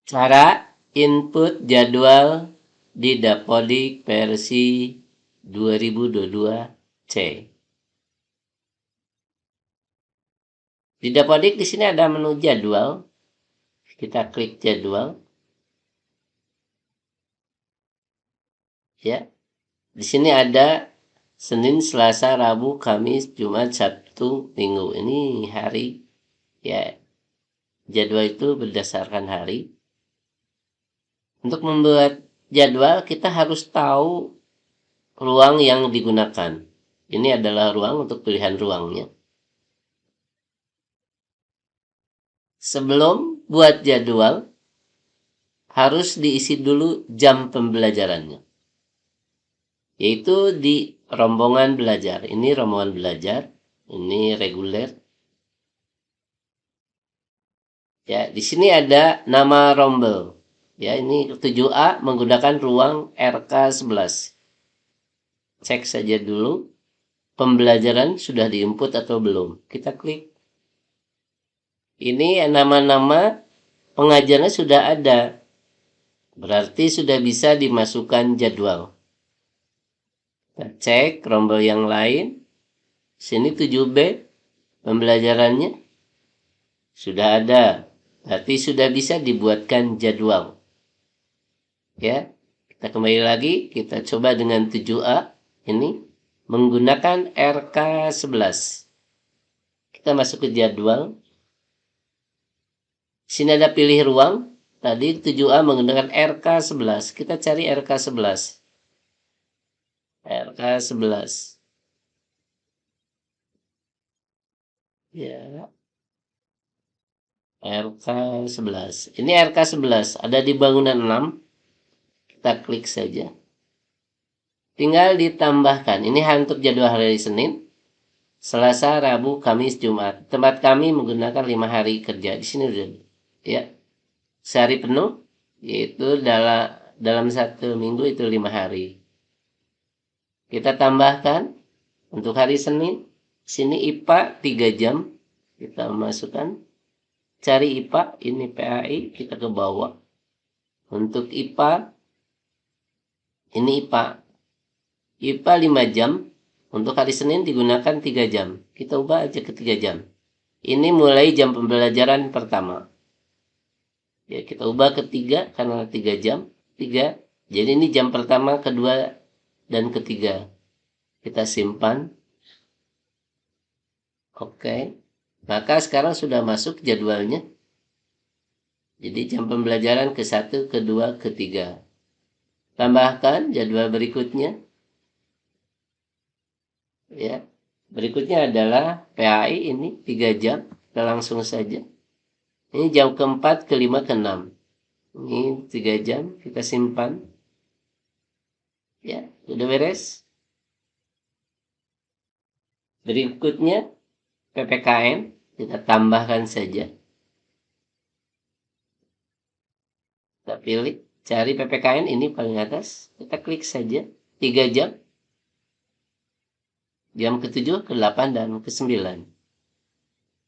Cara input jadwal di Dapodik versi 2022 C. Di Dapodik di sini ada menu jadwal. Kita klik jadwal. Ya. Di sini ada Senin, Selasa, Rabu, Kamis, Jumat, Sabtu, Minggu. Ini hari. Ya. Jadwal itu berdasarkan hari. Untuk membuat jadwal kita harus tahu ruang yang digunakan. Ini adalah ruang untuk pilihan ruangnya. Sebelum buat jadwal, harus diisi dulu jam pembelajarannya. Yaitu di rombongan belajar. Ini rombongan belajar, ini reguler. Ya, di sini ada nama rombel. Ya, ini 7A menggunakan ruang RK11. Cek saja dulu pembelajaran sudah diinput atau belum. Kita klik. Ini nama-nama pengajarnya sudah ada. Berarti sudah bisa dimasukkan jadwal. Kita cek rombel yang lain. Sini 7B pembelajarannya sudah ada. Berarti sudah bisa dibuatkan jadwal. Ya, kita kembali lagi. Kita coba dengan 7A. Ini menggunakan RK11. Kita masuk ke jadwal. Sini ada pilih ruang. Tadi 7A menggunakan RK11. Kita cari RK11. RK11. Ya. RK11. Ini RK11. Ada di bangunan 6. Kita klik saja. Tinggal ditambahkan. Ini untuk jadwal hari Senin, Selasa, Rabu, Kamis, Jumat. Tempat kami menggunakan 5 hari kerja. Di sini udah. Ya. Sehari penuh. Yaitu dalam 1 minggu itu 5 hari. Kita tambahkan. Untuk hari Senin. Sini IPA 3 jam. Kita masukkan. Cari IPA. Ini PAI. Kita ke bawah. Untuk IPA. Ini IPA. IPA 5 jam. Untuk hari Senin digunakan 3 jam. Kita ubah aja ke 3 jam. Ini mulai jam pembelajaran pertama. Ya, kita ubah ke 3 karena 3 jam. 3. Jadi ini jam pertama, kedua, dan ketiga. Kita simpan. Oke. Maka sekarang sudah masuk jadwalnya. Jadi jam pembelajaran ke 1, kedua, ketiga. Tambahkan jadwal berikutnya. Ya. Berikutnya adalah PAI ini 3 jam. Kita langsung saja. Ini jam keempat, kelima, keenam. Ini 3 jam. Kita simpan. Ya, sudah beres. Berikutnya PPKN. Kita tambahkan saja. Kita pilih. Cari PPKN ini paling atas. Kita klik saja. 3 jam. Jam ke-7, ke-8, dan ke-9.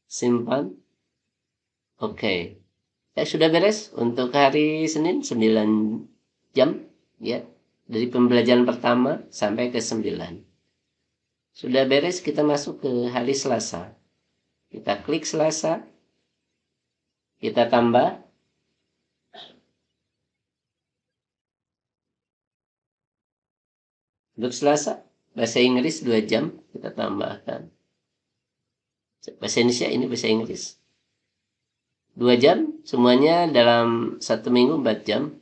Simpan. Oke. Ya, sudah beres untuk hari Senin 9 jam. Ya. Dari pembelajaran pertama sampai ke 9. Sudah beres, kita masuk ke hari Selasa. Kita klik Selasa. Kita tambah. Untuk Selasa, bahasa Inggris 2 jam. Kita tambahkan. Bahasa Indonesia ini bahasa Inggris. 2 jam, semuanya dalam 1 minggu 4 jam.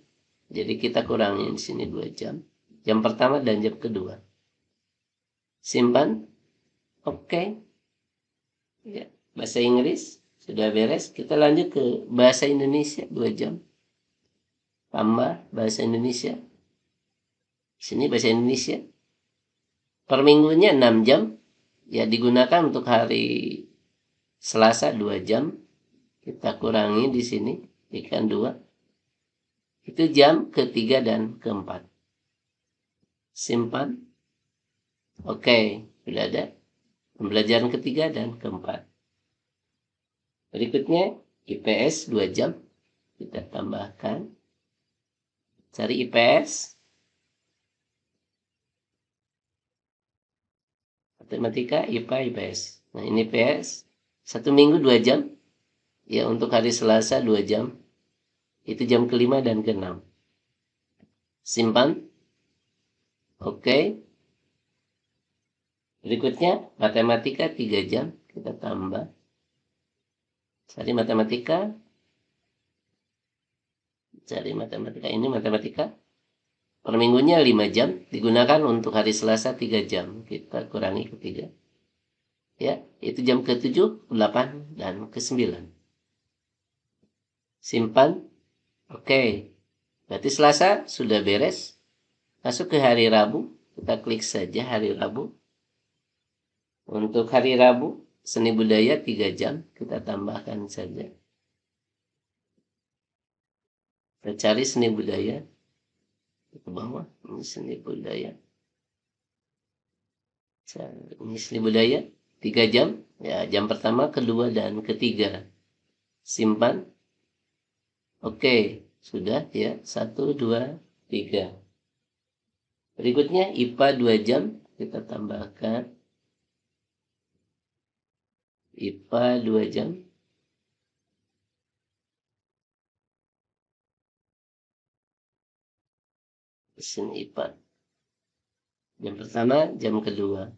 Jadi kita kurangin di sini 2 jam. Jam pertama dan jam kedua. Simpan. Oke. Ya, bahasa Inggris sudah beres. Kita lanjut ke bahasa Indonesia 2 jam. Tambah bahasa Indonesia. Sini bahasa Indonesia. Per minggunya 6 jam. Ya, digunakan untuk hari Selasa 2 jam. Kita kurangi di sini. Ikan 2. Itu jam ketiga dan keempat. Simpan. Oke, sudah ada. Pembelajaran ketiga dan keempat. Berikutnya IPS 2 jam. kita tambahkan. Cari IPS. Matematika, IPA, IPS. Nah, ini IPS. 1 minggu 2 jam. Ya, untuk hari Selasa 2 jam. Itu jam ke-5 dan ke-6. Simpan. Oke. Berikutnya, matematika 3 jam. Kita tambah. Cari matematika. Cari matematika. Ini matematika. Per minggunya 5 jam. Digunakan untuk hari Selasa 3 jam. Kita kurangi ke 3. Ya, itu jam ke-7, 8, dan ke-9. Simpan. Oke. Berarti Selasa sudah beres. Masuk ke hari Rabu. Kita klik saja hari Rabu. Untuk hari Rabu, seni budaya 3 jam. Kita tambahkan saja. Kita cari seni budaya. Ke bawah. Ini seni budaya. Ini seni budaya. 3 jam. Ya, jam pertama, kedua, dan ketiga. Simpan. Oke. Sudah ya. 1, 2, 3. Berikutnya IPA 2 jam. Kita tambahkan. IPA 2 jam. Mesin IPA. Jam pertama, jam kedua.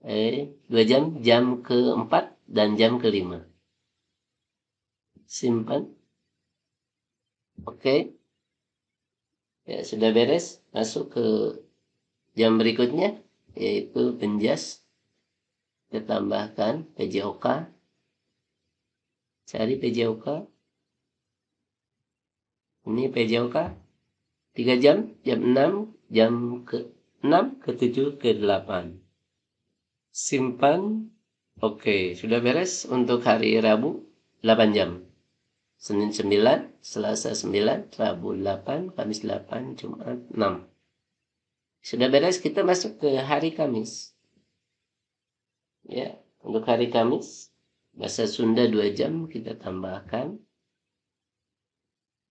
2 jam, jam ke-4 dan jam ke-5. Simpan. Oke. Ya, sudah beres. Masuk ke jam berikutnya, yaitu penjas. Kita tambahkan PJOK. Cari PJOK. Ini PJOK. 3 jam, jam 6, jam ke-6, ke-7, ke-8. Simpan. Oke, sudah beres untuk hari Rabu 8 jam. Senin 9, Selasa 9, Rabu 8, Kamis 8, Jumat 6. Sudah beres, kita masuk ke hari Kamis. Ya, untuk hari Kamis, bahasa Sunda 2 jam kita tambahkan.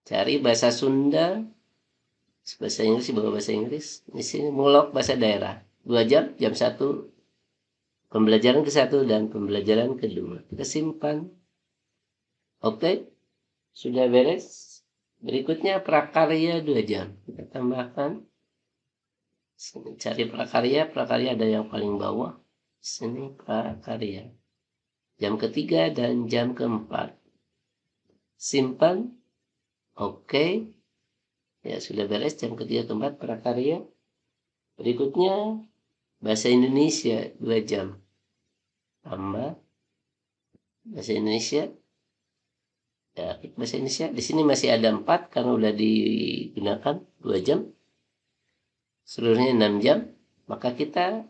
Cari bahasa Sunda, bahasa Inggris di bawah bahasa Inggris. Di sini mulok bahasa daerah. 2 jam, jam 1, pembelajaran ke-1 dan pembelajaran ke-2. Kita simpan. Oke. Sudah beres. Berikutnya prakarya 2 jam. Kita tambahkan. Sini cari prakarya. Prakarya ada yang paling bawah. Sini prakarya. Jam ke-3 dan jam ke-4. Simpan. Oke. Ya, sudah beres jam ke-3 ke-4 prakarya. Berikutnya bahasa Indonesia 2 jam. Tambah bahasa Indonesia. Ya, bahasa Indonesia. Di sini masih ada 4 karena udah digunakan 2 jam. Seluruhnya 6 jam. Maka kita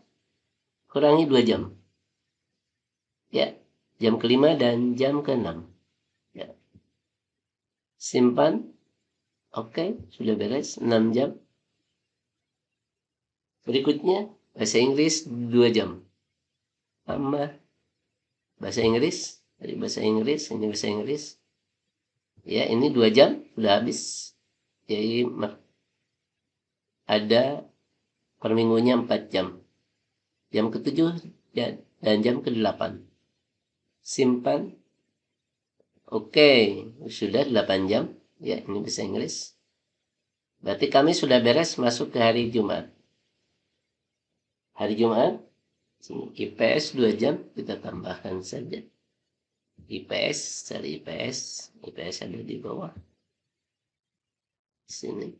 kurangi 2 jam. Ya, jam ke-5 dan jam ke-6. Ya. Simpan. Oke, sudah beres 6 jam. Berikutnya bahasa Inggris 2 jam. Tambah bahasa Inggris. Dari bahasa Inggris, ini bahasa Inggris. Ya, ini 2 jam sudah habis. Jadi ada per minggunya 4 jam. Jam ke-7 dan jam ke-8. Simpan. Oke, sudah 8 jam. Ya, ini bahasa Inggris. Berarti kami sudah beres masuk ke hari Jumat. Hari Jumat, IPS 2 jam, kita tambahkan saja. IPS, cari IPS. IPS ada di bawah. Sini.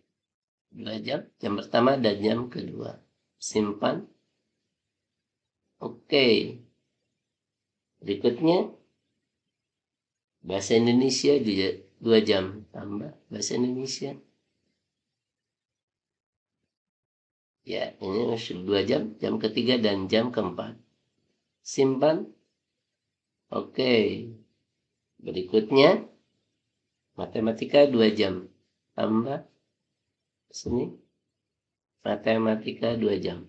2 jam, jam pertama dan jam kedua. Simpan. Oke. Berikutnya, bahasa Indonesia juga 2 jam. Tambah bahasa Indonesia. Ya, ini 2 jam, jam ketiga dan jam ke-4. Simpan. Oke. Berikutnya, matematika 2 jam. Tambah. Sini. Matematika 2 jam.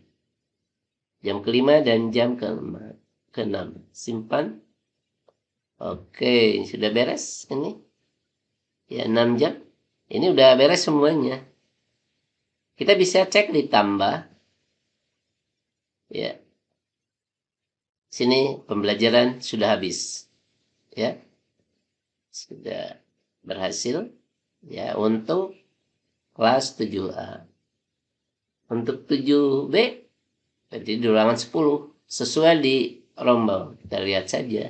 Jam ke-5 dan jam ke-6. Simpan. Oke, sudah beres ini. Ya, 6 jam. Ini udah beres semuanya. Kita bisa cek ditambah. Ya. Sini pembelajaran sudah habis. Ya. Sudah berhasil. Ya, untuk kelas 7A. Untuk 7B, berarti di ulangan 10. Sesuai di rombel. Kita lihat saja.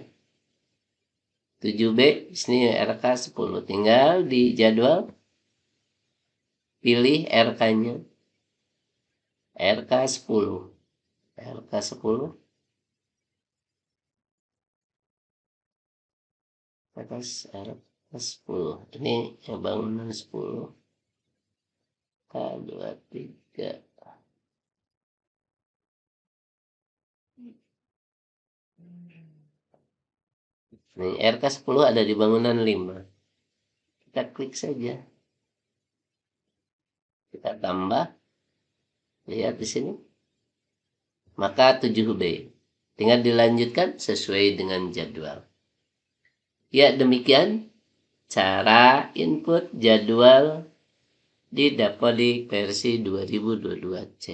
7B, di sini RK 10. Tinggal di jadwal. Pilih RK-nya. RK 10. RK 10. RK 10. Ini yang bangunan 10. K23. Nih, RK 10 ada di bangunan 5. Kita klik saja. Kita tambah. Lihat di sini. Maka 7B. Tinggal dilanjutkan sesuai dengan jadwal. Ya, demikian cara input jadwal di Dapodik versi 2022C.